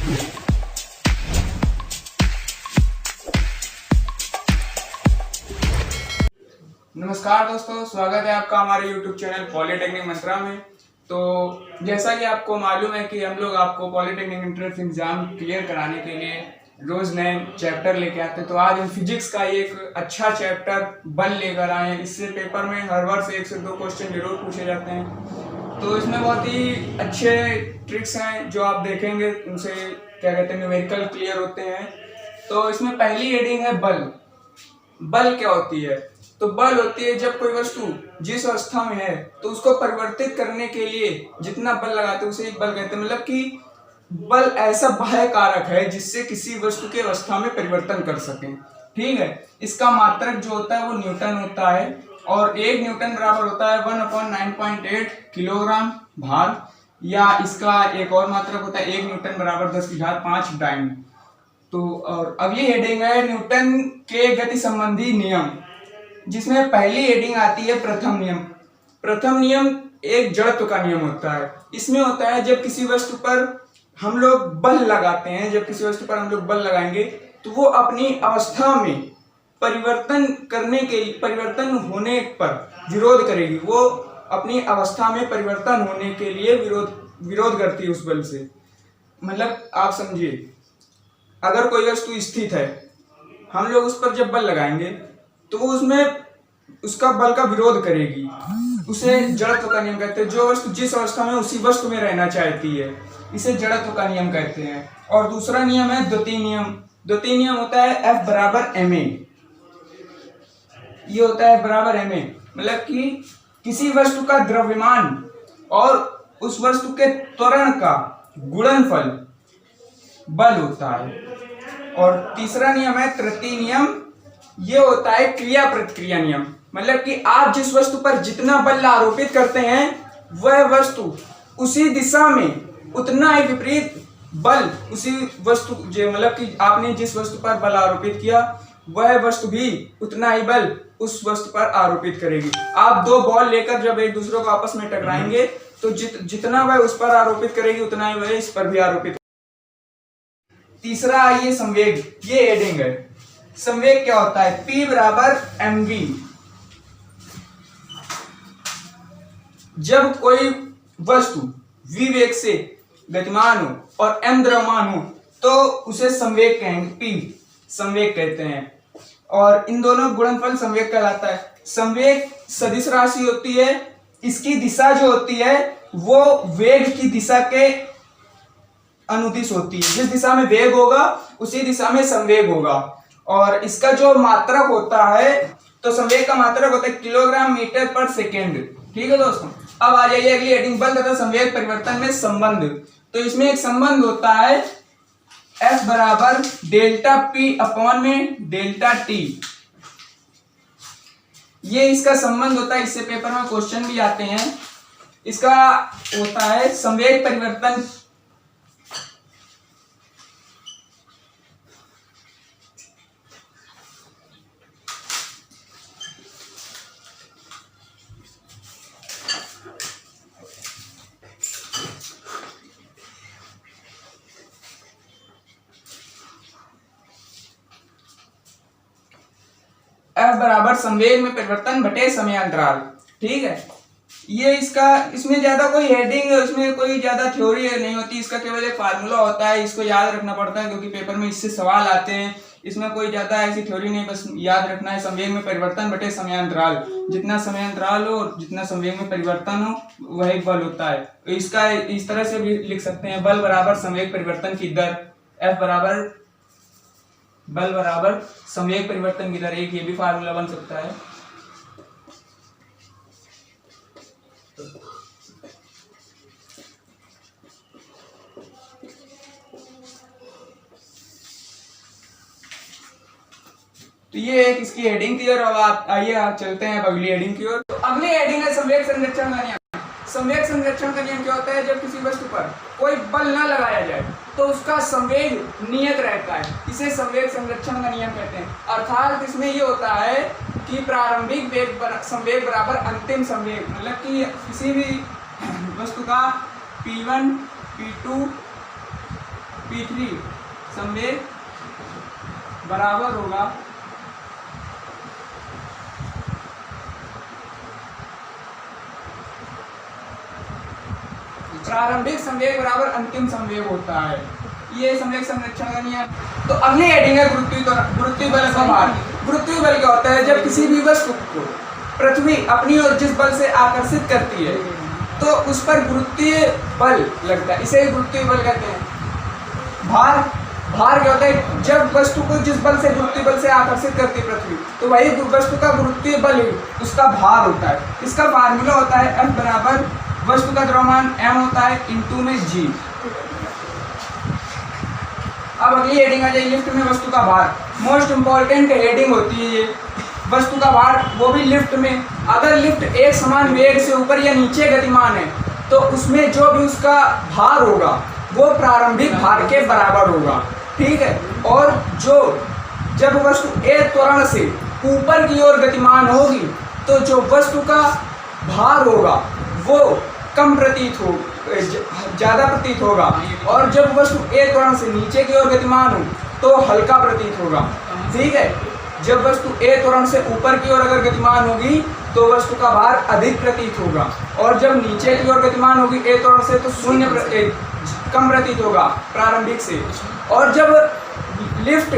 नमस्कार दोस्तों, स्वागत है आपका हमारे YouTube चैनल पॉलिटेक्निक मंत्रा में। तो जैसा कि आपको मालूम है कि हम लोग आपको पॉलिटेक्निक एंट्रेंस एग्जाम क्लियर कराने के लिए रोज नए चैप्टर लेके आते हैं। तो आज हम फिजिक्स का एक अच्छा चैप्टर बल लेकर आए हैं। इससे पेपर में हर वर्ष 1 से 2 क्वेश्चन जरूर पूछे जाते हैं। तो इसमें बहुत ही अच्छे ट्रिक्स हैं जो आप देखेंगे, उनसे क्या कहते हैं न्यूमेरिकल क्लियर होते हैं। तो इसमें पहली हेडिंग है बल। बल क्या होती है? तो बल होती है जब कोई वस्तु जिस अवस्था में है तो उसको परिवर्तित करने के लिए जितना बल लगाते हैं उसे एक बल कहते हैं। मतलब कि बल ऐसा बाह्य कारक है जिससे किसी वस्तु की अवस्था में परिवर्तन कर सकें। ठीक है, इसका मात्रक जो होता है वो न्यूटन होता है और 1 न्यूटन बराबर होता है 1/9.8 किलोग्राम भार, या इसका एक और मात्रक होता है 1 न्यूटन बराबर 10⁵ डाइन। तो और अगली हेडिंग है न्यूटन के गति संबंधी नियम, जिसमें पहली हेडिंग आती है प्रथम नियम। प्रथम नियम एक जड़त्व का नियम होता है। इसमें होता है जब किसी वस्तु पर हम लोग बल लगाते हैं, जब किसी वस्तु पर हम लोग बल लगाएंगे तो वो अपनी अवस्था में परिवर्तन होने पर विरोध करेगी। वो अपनी अवस्था में परिवर्तन होने के लिए विरोध करती है उस बल से। मतलब आप समझिए, अगर कोई वस्तु स्थित है, हम लोग उस पर जब बल लगाएंगे तो वो उसमें उसका बल का विरोध करेगी। उसे जड़त्व का नियम कहते हैं। जो वस्तु जिस अवस्था में उसी वस्तु में रहना चाहती है, इसे जड़त्व का नियम कहते हैं। और दूसरा नियम है द्वितीय नियम। द्वितीय नियम होता है F बराबर ma। ये होता है F बराबर ma, मतलब कि किसी वस्तु का द्रव्यमान और उस वस्तु के त्वरण का गुणनफल बल होता है। और तीसरा नियम है तृतीय नियम। ये होता है क्रिया प्रतिक्रिया नियम। मतलब कि आप जिस वस्तु पर जितना बल आरोपित करते हैं वह वस्तु उसी दिशा में उतना ही विपरीत बल उसी वस्तु मतलब कि आपने जिस वस्तु पर बल आरोपित किया वह वस्तु भी उतना ही बल उस वस्तु पर आरोपित करेगी। आप 2 बॉल लेकर जब एक दूसरे को आपस में टकराएंगे तो जितना वह उस पर आरोपित करेगी उतना ही वह इस पर भी आरोपित। तीसरा आइए संवेग। ये हेडिंग है। संवेग क्या होता है? P बराबर mv। जब कोई वस्तु v वेग से गतिमान हो और m द्रव्यमान हो तो उसे संवेग कहेंगे, P संवेग कहते हैं। और इन दोनों गुणनफल संवेग कहलाता है। संवेग सदिश राशि होती है। इसकी दिशा जो होती है वो वेग की दिशा के अनुदिश होती है। जिस दिशा में वेग होगा उसी दिशा में संवेग होगा। और इसका जो मात्रक होता है, तो संवेग का मात्रक होता है किलोग्राम मीटर पर सेकेंड। ठीक है दोस्तों, अब आ जाइए अगली हेडिंग, बल तथा संवेग परिवर्तन में संबंध। तो इसमें एक संबंध होता है F बराबर डेल्टा P अपॉन में डेल्टा T। ये इसका संबंध होता है। इससे पेपर में क्वेश्चन भी आते हैं। इसका होता है संवेग परिवर्तन F बराबर संवेग में परिवर्तन बटे समयांतराल। ठीक है, ये इसमें ज्यादा कोई हेडिंग, इसमें कोई ज्यादा थ्योरी नहीं होती। इसका केवल एक फार्मूला होता है, इसको याद रखना पड़ता है क्योंकि पेपर में इससे सवाल आते हैं। इसमें कोई ज्यादा ऐसी थ्योरी नहीं, बस याद रखना है संवेग में परिवर्तन बटे समयांतराल। जितना समयांतराल हो जितना संवेग में परिवर्तन हो वही बल होता है। तो इसका इस तरह से भी लिख सकते हैं, बल बराबर संवेग परिवर्तन की दर। F बराबर बल बराबर संवेग परिवर्तन की दर। एक ये भी फार्मूला बन सकता है। तो ये एक इसकी हेडिंग थी। और अब आप चलते हैं अगली हेडिंग की ओर। तो अगली हेडिंग है संवेग संरक्षण का नियम। संवेग संरक्षण का नियम क्या होता है? जब किसी वस्तु पर कोई बल न लगाया जाए तो उसका संवेग नियत रहता है। इसे संवेग संरक्षण का नियम कहते हैं। अर्थात इसमें ये होता है कि प्रारंभिक संवेग बराबर अंतिम संवेग। मतलब कि किसी भी वस्तु का P1 P2 P3 संवेग बराबर होगा प्रारंभिक संवेग बराबर अंतिम संवेग होता है। ये संवेग संरक्षण का नियम। तो अगली हेडिंग है गुरुत्वीय बल का भार। गुरुत्वीय बल क्या होता है? जब किसी भी वस्तु को पृथ्वी अपनी ओर जिस बल से आकर्षित करती है तो उस पर गुरुत्वीय बल लगता है, इसे गुरुत्वीय बल कहते हैं। भार क्या होता है? जब वस्तु को जिस बल से गुरुत्वीय बल से आकर्षित करती है पृथ्वी, तो वही वस्तु का गुरुत्वीय बल ही उसका भार होता है। इसका फार्मूला होता है F बराबर वस्तु का द्रव्यमान m होता है इंटू में g। अब अगली हेडिंग आ जाए लिफ्ट में वस्तु का भार। मोस्ट इंपॉर्टेंट हेडिंग होती है ये, वस्तु का भार, वो भी लिफ्ट में। अगर लिफ्ट एक समान वेग से ऊपर या नीचे गतिमान है तो उसमें जो भी उसका भार होगा वो प्रारंभिक भार के बराबर होगा, ठीक है। और जब वस्तु एक त्वरण से ऊपर की ओर गतिमान होगी तो जो वस्तु का भार होगा वो कम प्रतीत हो, ज्यादा प्रतीत होगा, और जब वस्तु एक त्वरण से नीचे की ओर गतिमान हो तो हल्का प्रतीत होगा, ठीक है। जब वस्तु ए त्वरण से ऊपर की ओर अगर गतिमान होगी तो वस्तु का भार अधिक प्रतीत होगा, और जब नीचे की ओर गतिमान होगी ए त्वरण से तो कम प्रतीत होगा प्रारंभिक से। और जब लिफ्ट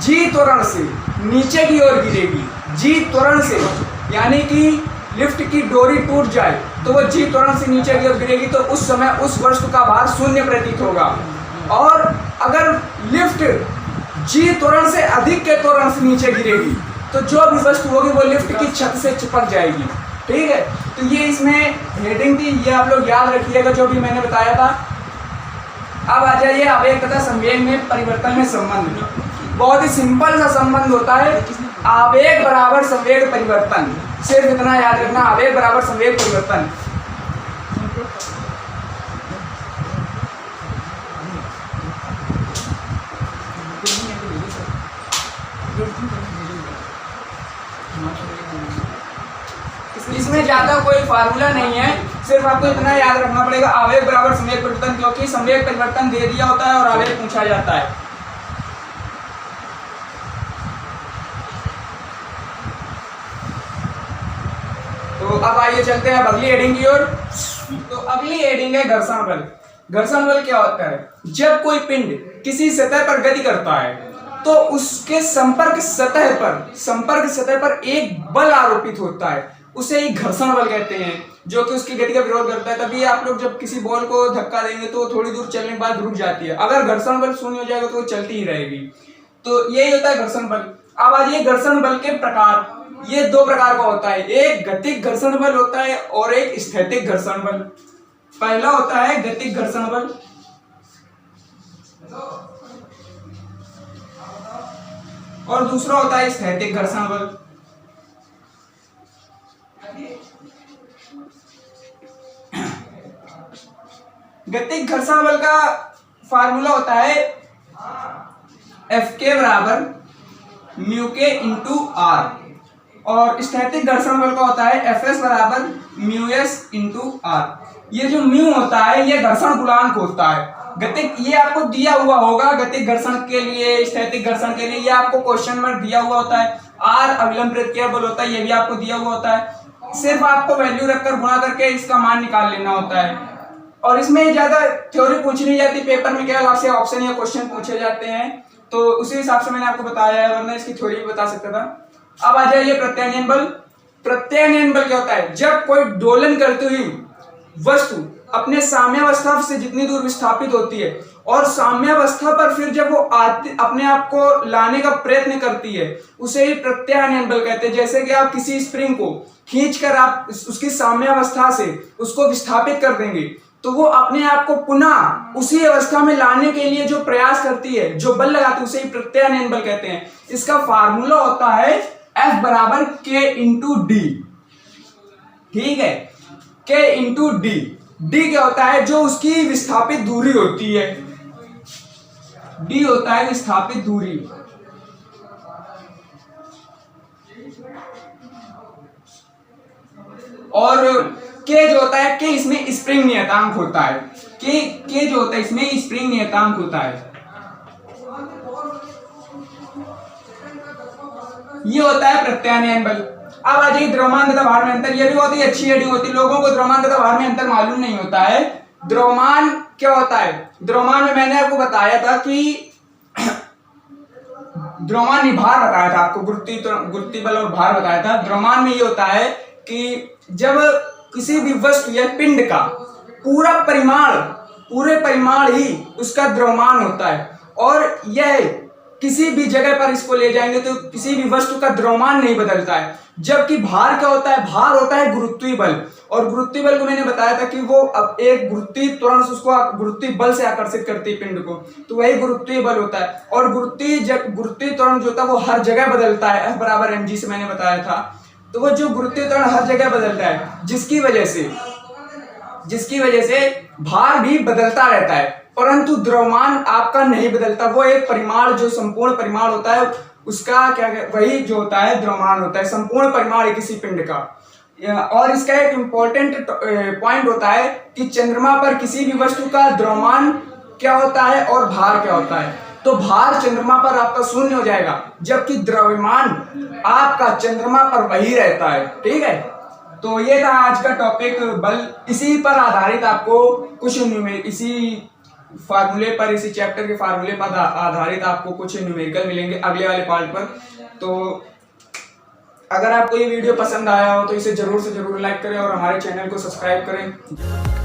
जी त्वरण से नीचे की ओर गिरेगी, जी त्वरण से, यानी कि लिफ्ट की डोरी टूट जाए तो वो जी त्वरण से नीचे की ओर गिरेगी तो उस समय उस वस्तु का भार 0 प्रतीत होगा। और अगर लिफ्ट जी त्वरण से अधिक के त्वरण से नीचे गिरेगी तो जो भी वस्तु होगी वो लिफ्ट की छत से चिपक जाएगी, ठीक है। तो ये इसमें हेडिंग थी, ये आप लोग याद रखिएगा जो भी मैंने बताया था। अब आ जाइए आवेग तथा संवेग में परिवर्तन में संबंध। बहुत ही सिंपल सा संबंध होता है, आवेग बराबर संवेग परिवर्तन। सिर्फ इतना याद रखना, आवेग बराबर संवेग परिवर्तन। इसमें ज्यादा कोई फार्मूला नहीं है, सिर्फ आपको इतना याद रखना पड़ेगा, आवेग बराबर संवेग परिवर्तन, क्योंकि संवेग परिवर्तन दे दिया होता है और आवेग पूछा जाता है। तो अब आइए चलते हैं अगली हेडिंग की ओर। तो अगली हेडिंग है घर्षण बल। घर्षण बल क्या होता है? जब कोई पिंड किसी सतह पर गति करता है तो उसके संपर्क सतह पर एक बल आरोपित होता है, उसे ही घर्षण बल कहते हैं, जो कि उसकी गति का विरोध करता है। तभी आप लोग जब किसी बॉल को धक्का देंगे तो थोड़ी दूर चलने के बाद रुक जाती है, अगर घर्षण बल शून्य हो जाएगा तो वो चलती ही रहेगी। तो यही होता है घर्षण बल। अब आइए घर्षण बल के प्रकार। ये 2 प्रकार का होता है, एक गतिक घर्षण बल होता है और एक स्थैतिक घर्षण बल। पहला होता है गतिक घर्षण बल, और दूसरा होता है स्थैतिक घर्षण बल। गतिक घर्षण बल का फार्मूला होता है F के बराबर म्यू के इंटू आर, और स्थैतिक घर्षण बल का होता है Fs बराबर म्यू एस इंटू आर। ये जो म्यू होता है ये घर्षण गुणांक होता है। गतिक, ये आपको दिया हुआ होगा गतिक घर्षण के लिए, स्थैतिक घर्षण के लिए, ये आपको क्वेश्चन में दिया हुआ होता है। आर अविलंब प्रतिक्रिया बल होता है, ये भी आपको दिया हुआ होता है। सिर्फ आपको वैल्यू रखकर गुणा करके इसका मान निकाल लेना होता है। और इसमें ज्यादा थ्योरी पूछी नहीं जाती, पेपर में केवल आपसे ऑप्शन या क्वेश्चन पूछे जाते हैं, तो उसी हिसाब से मैंने आपको बताया है, वरना इसकी थ्योरी भी बता सकता था। अब आ जाइए प्रत्यानयन बल। प्रत्यानयन बल क्या होता है? जब कोई दोलन करती हुई वस्तु अपने साम्यावस्था से जितनी दूर विस्थापित होती है और साम्यावस्था पर फिर जब वो अपने आप को लाने का प्रयत्न करती है, उसे ही प्रत्यानयन बल कहते हैं। जैसे कि आप किसी स्प्रिंग को खींचकर आप उसकी साम्यावस्था से उसको विस्थापित कर देंगे तो वो अपने आप को पुनः उसी अवस्था में लाने के लिए जो प्रयास करती है, जो बल लगाती है, उसे ही प्रत्यानयन बल कहते हैं। इसका फार्मूला होता है F बराबर K इंटू डी, ठीक है, K इंटू डी। डी क्या होता है? जो उसकी विस्थापित दूरी होती है, डी होता है विस्थापित दूरी, और K जो होता है, K इसमें स्प्रिंग नियतांक होता है। K के जो होता है इसमें स्प्रिंग नियतांक होता है, ये होता है प्रत्यानयन बल। अब आ जाइए द्रव्यमान तथा भार में अंतर। ये भी बहुत ही अच्छी हेडिंग होती है, लोगों को द्रव्यमान तथा भार में अंतर मालूम नहीं होता है। द्रव्यमान क्या होता है? द्रव्यमान में मैंने आपको बताया था कि द्रव्यमान नहीं, भार बताया था आपको, गुरुत्वीय बल और भार बताया था। द्रव्यमान में ये होता है कि जब किसी भी वस्तु या पिंड का पूरे परिमाण ही उसका द्रव्यमान होता है, और यह किसी भी जगह पर इसको ले जाएंगे तो किसी भी वस्तु का द्रव्यमान नहीं बदलता है। जबकि भार क्या होता है? भार होता है गुरुत्वीय बल, और गुरुत्वीय बल को मैंने बताया था कि वो अब एक गुरुत्वीय त्वरण उसको गुरुत्वीय बल से आकर्षित करती है पिंड को, तो वही गुरुत्वीय बल होता है। और गुरुत्वीय त्वरण जो होता है वो हर जगह बदलता है, F बराबर mg से मैंने बताया था। तो वो जो गुरुत्वीय त्वरण हर जगह बदलता है, जिसकी वजह से भार भी बदलता रहता है, परंतु द्रव्यमान आपका नहीं बदलता। वो एक परिमाण, जो संपूर्ण परिमाण होता है उसका वही जो होता है द्रव्यमान होता है, संपूर्ण परिमाण है किसी पिंड का। और इसका एक इंपॉर्टेंट पॉइंट होता है कि चंद्रमा पर किसी भी वस्तु का द्रव्यमान क्या होता है और भार क्या होता है। तो भार चंद्रमा पर आपका शून्य हो जाएगा, जबकि द्रव्यमान आपका चंद्रमा पर वही रहता है। ठीक है, तो ये था आज का टॉपिक बल। इसी पर आधारित आपको कुछ इसी चैप्टर के फार्मूले पर आधारित आपको कुछ न्यूमेरिकल मिलेंगे अगले वाले पार्ट पर। तो अगर आपको ये वीडियो पसंद आया हो तो इसे जरूर से जरूर लाइक करें और हमारे चैनल को सब्सक्राइब करें।